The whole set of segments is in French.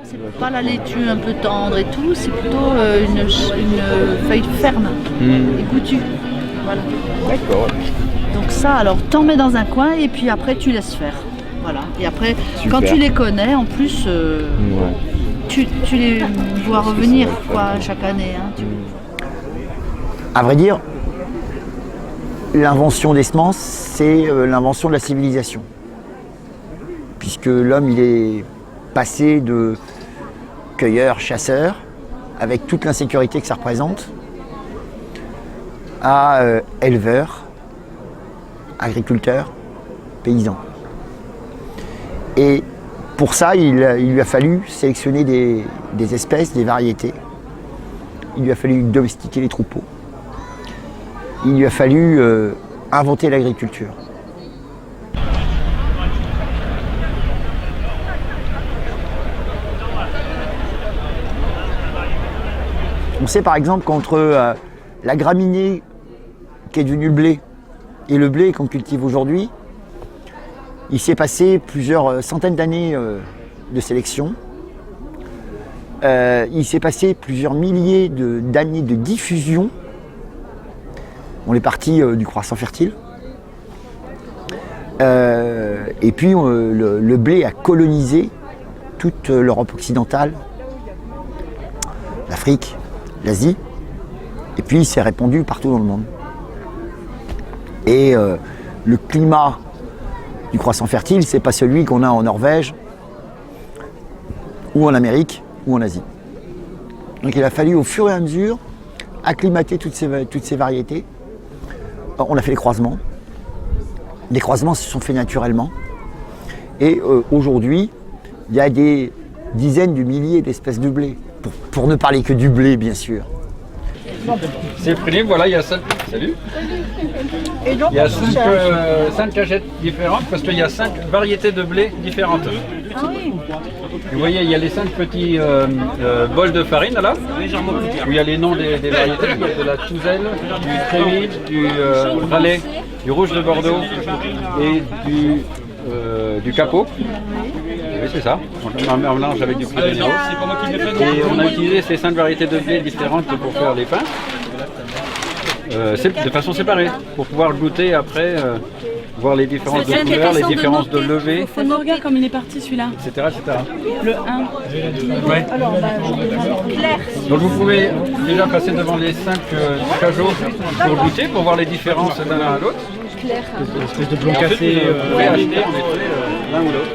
C'est pas la laitue un peu tendre et tout, c'est plutôt une feuille ferme et goûtue. Voilà. D'accord. Donc ça, alors t'en mets dans un coin et puis après tu laisses faire. Voilà. Et après, Super. quand tu les connais, en plus, tu les vois revenir quoi, chaque année. Hein, À vrai dire, l'invention des semences, c'est l'invention de la civilisation. Puisque l'homme, il est passé de cueilleur, chasseur, avec toute l'insécurité que ça représente, à éleveur, agriculteur, paysan. Et pour ça, il lui a fallu sélectionner des espèces, des variétés. Il lui a fallu domestiquer les troupeaux. Il lui a fallu inventer l'agriculture. On sait par exemple qu'entre la graminée qui est devenue le blé et le blé qu'on cultive aujourd'hui, il s'est passé plusieurs centaines d'années de sélection. Il s'est passé plusieurs milliers d'années de diffusion. On est parti du croissant fertile. Et puis le blé a colonisé toute l'Europe occidentale, l'Afrique, l'Asie, et puis il s'est répandu partout dans le monde. Et le climat du croissant fertile, c'est pas celui qu'on a en Norvège, ou en Amérique, ou en Asie. Donc il a fallu au fur et à mesure acclimater toutes ces variétés. On a fait les croisements. Les croisements se sont faits naturellement. Et aujourd'hui, il y a des dizaines de milliers d'espèces de blé. Pour ne parler que du blé, bien sûr. C'est pris, voilà, il y a 5. Salut. Et donc, Il y a 5 cagettes différentes parce qu'il y a 5 variétés de blé différentes. Ah oui. Vous voyez, il y a les 5 petits bols de farine là, où il y a les noms des variétés. Il y a de la Touzelle, du Trémy, du Ralais, du Rouge de Bordeaux et du Capot. Oui, c'est ça. On mélange avec du Priveno. Et on a utilisé ces 5 variétés de blé différentes pour faire les pains. De façon séparée, pour pouvoir goûter après, voir les différences de couleurs, les différences de levée, Faut nous regarder comme il est parti celui-là. etc. etc. Le 1. Ouais. Donc vous pouvez déjà passer devant les 5 cajots pour goûter, pour voir les différences d'un à l'autre. Espèce de blond cassé, vous pouvez acheter en effet l'un ou l'autre.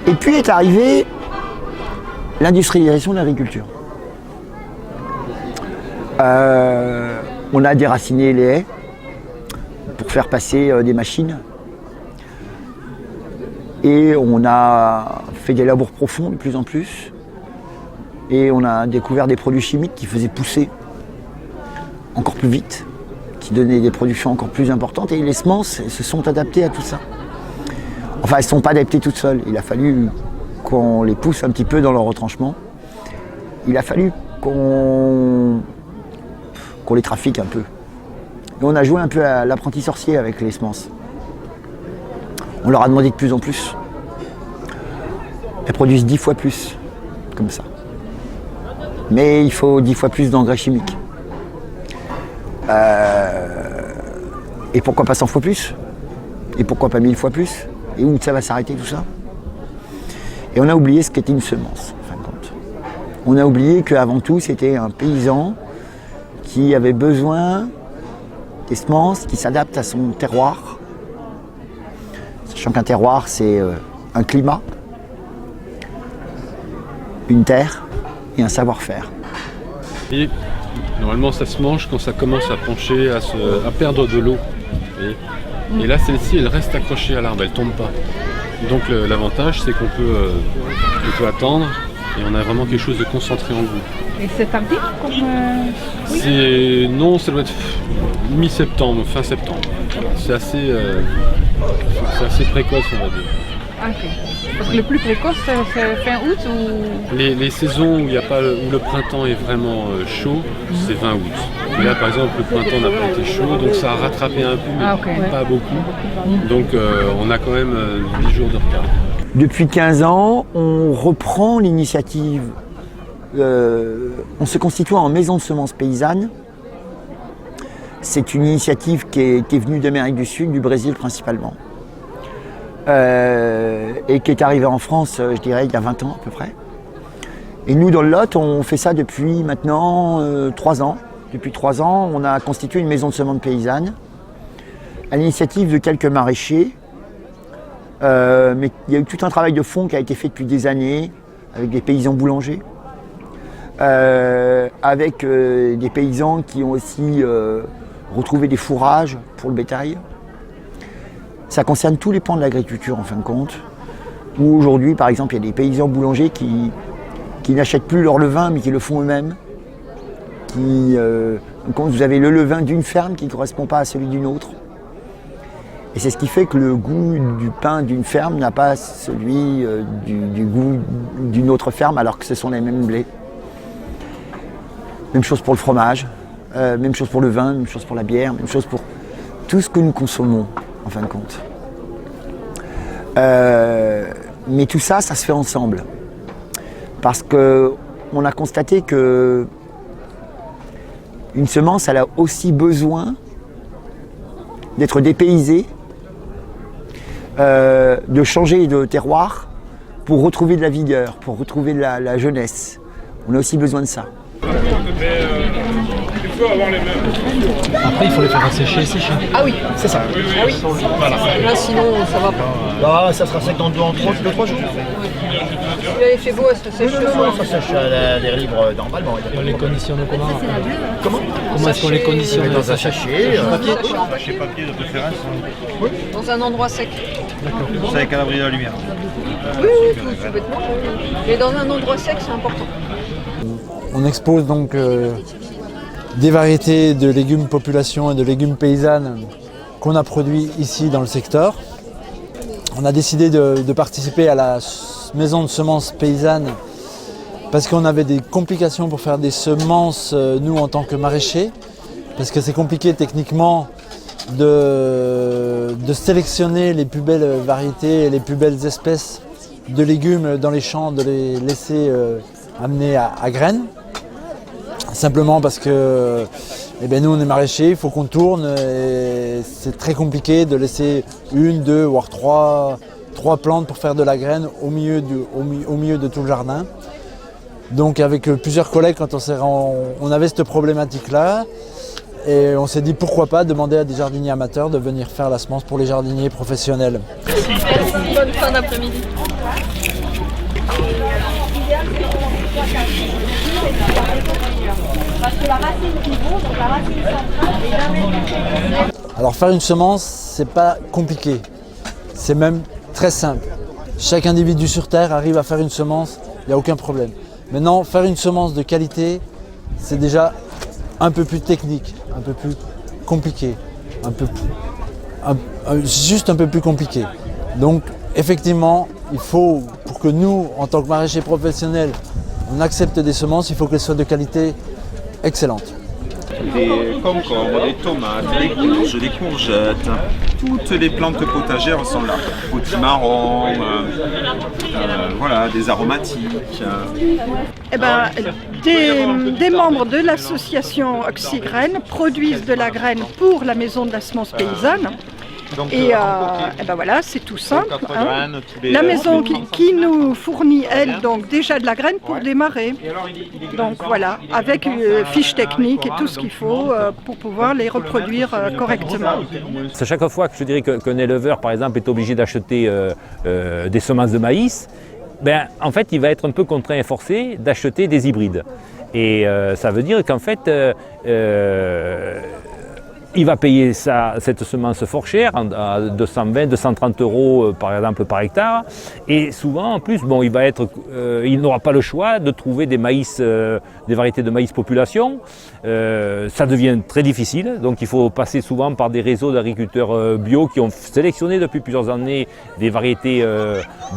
Et puis est arrivée l'industrialisation de l'agriculture. On a déraciné les haies pour faire passer des machines. Et on a fait des labours profonds de plus en plus. Et on a découvert des produits chimiques qui faisaient pousser encore plus vite, qui donnaient des productions encore plus importantes. Et les semences se sont adaptées à tout ça. Enfin, elles ne sont pas adaptées toutes seules. Il a fallu qu'on les pousse un petit peu dans leur retranchement. Il a fallu qu'on les trafique un peu. Et on a joué un peu à l'apprenti sorcier avec les semences. On leur a demandé de plus en plus. Elles produisent 10 fois plus, comme ça. Mais il faut 10 fois plus d'engrais chimiques. Et pourquoi pas 100 fois plus? Et pourquoi pas 1000 fois plus? Et où ça va s'arrêter tout ça? Et on a oublié ce qu'était une semence, en fin de compte. On a oublié qu'avant tout, c'était un paysan qui avait besoin des semences qui s'adaptent à son terroir. Sachant qu'un terroir, c'est un climat, une terre et un savoir-faire. Et normalement, ça se mange quand ça commence à pencher, à perdre de l'eau. Et là, celle-ci, elle reste accrochée à l'arbre, elle tombe pas. Donc l'avantage, c'est qu'on peut attendre et on a vraiment quelque chose de concentré en goût. Et c'est tardif comme... Non, ça doit être mi-septembre, fin septembre. C'est assez précoce, on va dire. Ok. Parce que le plus précoce, c'est fin août ou... Les saisons où le printemps est vraiment chaud, c'est 20 août. Et là, par exemple, le printemps n'a pas été chaud, donc ça a rattrapé un peu, mais pas beaucoup. Donc on a quand même 10 jours de retard. Depuis 15 ans, on reprend l'initiative en se constituant en maison de semences paysannes. C'est une initiative qui est venue d'Amérique du Sud, du Brésil principalement. Et qui est arrivée en France, je dirais, il y a 20 ans à peu près. Et nous, dans le Lot, on fait ça depuis maintenant 3 ans. Depuis 3 ans, on a constitué une maison de semences paysannes à l'initiative de quelques maraîchers. Mais il y a eu tout un travail de fond qui a été fait depuis des années avec des paysans boulangers, avec des paysans qui ont aussi retrouvé des fourrages pour le bétail. Ça concerne tous les pans de l'agriculture en fin de compte, où aujourd'hui par exemple il y a des paysans boulangers qui n'achètent plus leur levain mais qui le font eux-mêmes. Vous avez le levain d'une ferme qui ne correspond pas à celui d'une autre. Et c'est ce qui fait que le goût du pain d'une ferme n'a pas celui du goût d'une autre ferme alors que ce sont les mêmes blés. Même chose pour le fromage, même chose pour le vin, même chose pour la bière, même chose pour tout ce que nous consommons en fin de compte. Mais tout ça, ça se fait ensemble. Parce qu'on a constaté que une semence, elle a aussi besoin d'être dépaysée, de changer de terroir pour retrouver de la vigueur, pour retrouver de la jeunesse. On a aussi besoin de ça. Après, il faut les faire assécher, sécher. Ah oui, c'est ça. Ah oui. Voilà. Là, sinon, ça va pas. Là, ça sera sec en 2-3 jours. Là, il fait beau, ça sèche ce soir. Ça sèche à l'air libre normalement. On les conditionne comment? Comment est-ce qu'on les conditionne? Dans un sachet. Sachet papier de préférence. Dans un endroit sec. D'accord. C'est avec un abri de la lumière. Oui, tout bêtement. Mais dans un endroit sec, c'est important. On expose donc des variétés de légumes population et de légumes paysannes qu'on a produits ici dans le secteur. On a décidé de participer à la maison de semences paysannes parce qu'on avait des complications pour faire des semences, nous en tant que maraîchers, parce que c'est compliqué techniquement de sélectionner les plus belles variétés et les plus belles espèces de légumes dans les champs, de les laisser amener à graines. Simplement parce que nous on est maraîchers, il faut qu'on tourne et c'est très compliqué de laisser 1, 2 voire 3 plantes pour faire de la graine au milieu de tout le jardin. Donc avec plusieurs collègues, quand on avait cette problématique là et on s'est dit pourquoi pas demander à des jardiniers amateurs de venir faire la semence pour les jardiniers professionnels. Merci, bonne fin d'après-midi. Alors faire une semence, c'est pas compliqué, c'est même très simple. Chaque individu sur Terre arrive à faire une semence, il n'y a aucun problème. Maintenant, faire une semence de qualité, c'est déjà un peu plus technique, un peu plus compliqué, juste un peu plus compliqué. Donc effectivement, il faut, pour que nous, en tant que maraîchers professionnels, on accepte des semences, il faut qu'elles soient de qualité excellente. Des concombres, des tomates, des courges, des courgettes, toutes les plantes potagères sont là. Potimarron, voilà, des aromatiques. Des membres de l'association Oxygraine produisent de la graine pour la maison de la semence paysanne. Donc, voilà, c'est tout simple. La maison qui nous fournit, elle, donc déjà de la graine pour démarrer. Donc voilà, avec fiche technique et tout ce qu'il faut pour pouvoir les reproduire correctement. C'est chaque fois que je dirais qu'un éleveur, par exemple, est obligé d'acheter des semences de maïs, en fait, il va être un peu contraint et forcé d'acheter des hybrides. Et ça veut dire qu'en fait, il va payer cette semence fort chère, à 220, 230 euros par exemple par hectare. Et souvent, en plus, bon, il n'aura pas le choix de trouver des variétés de maïs population. Ça devient très difficile, donc il faut passer souvent par des réseaux d'agriculteurs bio qui ont sélectionné depuis plusieurs années des variétés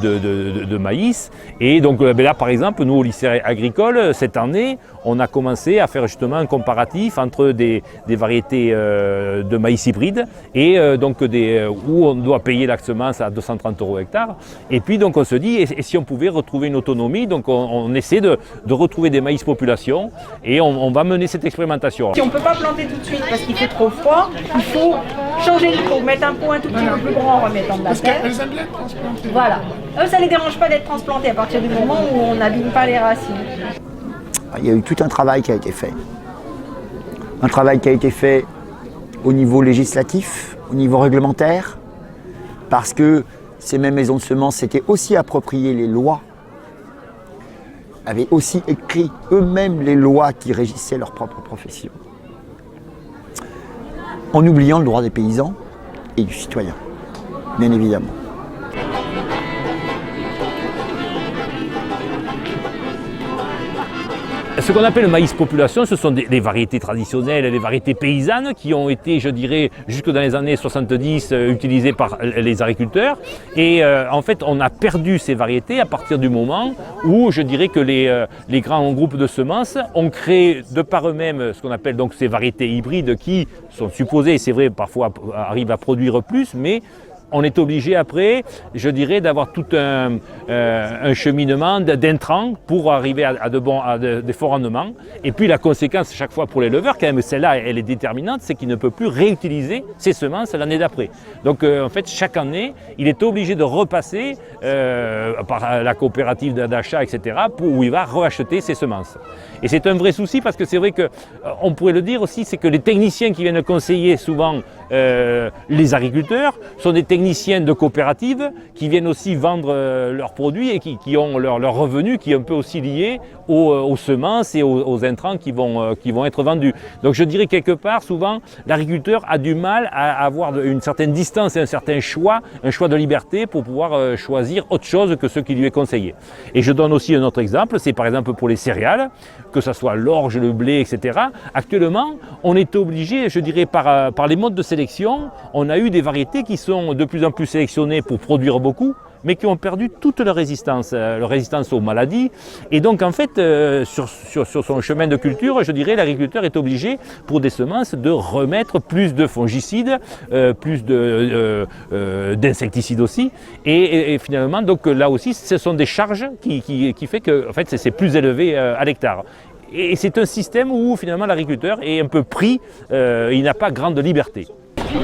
de maïs. Et donc là, par exemple, nous au lycée agricole, cette année, on a commencé à faire justement un comparatif entre des variétés de maïs hybride et donc où on doit payer la semence à 230 euros hectare. Et puis donc on se dit, et si on pouvait retrouver une autonomie, donc on essaie de retrouver des maïs population et on va mener cette expérimentation. Si on ne peut pas planter tout de suite parce qu'il fait trop froid, il faut changer le pot, mettre un pot un tout petit peu plus grand en remettant de la terre. Parce qu'elles aiment bien être transplantées. Voilà. Eux, ça ne les dérange pas d'être transplantés à partir du moment où on n'abîme pas les racines. Il y a eu tout un travail qui a été fait. Un travail qui a été fait au niveau législatif, au niveau réglementaire, parce que ces mêmes maisons de semences s'étaient aussi appropriées les lois, avaient aussi écrit eux-mêmes les lois qui régissaient leur propre profession, en oubliant le droit des paysans et du citoyen, bien évidemment. Ce qu'on appelle le maïs population, ce sont des variétés traditionnelles, des variétés paysannes qui ont été, je dirais, jusque dans les années 70, utilisées par les agriculteurs. Et en fait, on a perdu ces variétés à partir du moment où, je dirais que les grands groupes de semences ont créé de par eux-mêmes ce qu'on appelle donc ces variétés hybrides qui sont supposées, c'est vrai, parfois arrivent à produire plus, mais on est obligé après, je dirais, d'avoir tout un cheminement d'intrants pour arriver à des forts rendements. Et puis la conséquence chaque fois pour l'éleveur, quand même celle-là elle est déterminante, c'est qu'il ne peut plus réutiliser ses semences l'année d'après. Donc en fait chaque année, il est obligé de repasser par la coopérative d'achat, etc., où il va racheter ses semences. Et c'est un vrai souci parce que c'est vrai qu'on pourrait le dire aussi, c'est que les techniciens qui viennent conseiller souvent les agriculteurs sont des techniciens de coopératives qui viennent aussi vendre leurs produits et qui ont leur revenu qui est un peu aussi lié aux semences et aux intrants qui vont être vendus. Donc je dirais quelque part, souvent, l'agriculteur a du mal à avoir une certaine distance et un certain choix, un choix de liberté pour pouvoir choisir autre chose que ce qui lui est conseillé. Et je donne aussi un autre exemple, c'est par exemple pour les céréales, que ce soit l'orge, le blé, etc. Actuellement, on est obligé, je dirais, par les modes de sélection, on a eu des variétés qui sont de plus en plus sélectionnées pour produire beaucoup, mais qui ont perdu toute leur résistance aux maladies. Et donc en fait, sur son chemin de culture, je dirais, l'agriculteur est obligé, pour des semences, de remettre plus de fongicides, plus d'insecticides aussi. Et finalement, donc là aussi, ce sont des charges qui fait que en fait, c'est plus élevé à l'hectare. Et c'est un système où finalement l'agriculteur est un peu pris, il n'a pas grande liberté. Non,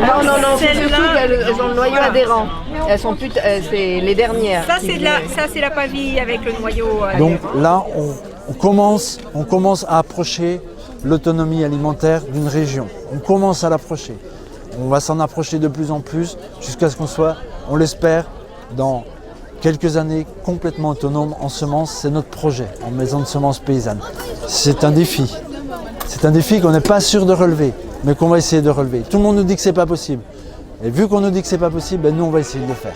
c'est surtout qu'elles ont le noyau adhérent. Elles sont plus, c'est les dernières. Ça, c'est la paville avec le noyau adhérent. Donc là, on commence à approcher l'autonomie alimentaire d'une région. On commence à l'approcher. On va s'en approcher de plus en plus jusqu'à ce qu'on soit, on l'espère, dans quelques années complètement autonome en semences. C'est notre projet en maison de semences paysannes. C'est un défi. C'est un défi qu'on n'est pas sûr de relever, mais qu'on va essayer de relever. Tout le monde nous dit que c'est pas possible. Et vu qu'on nous dit que c'est pas possible, ben nous on va essayer de le faire.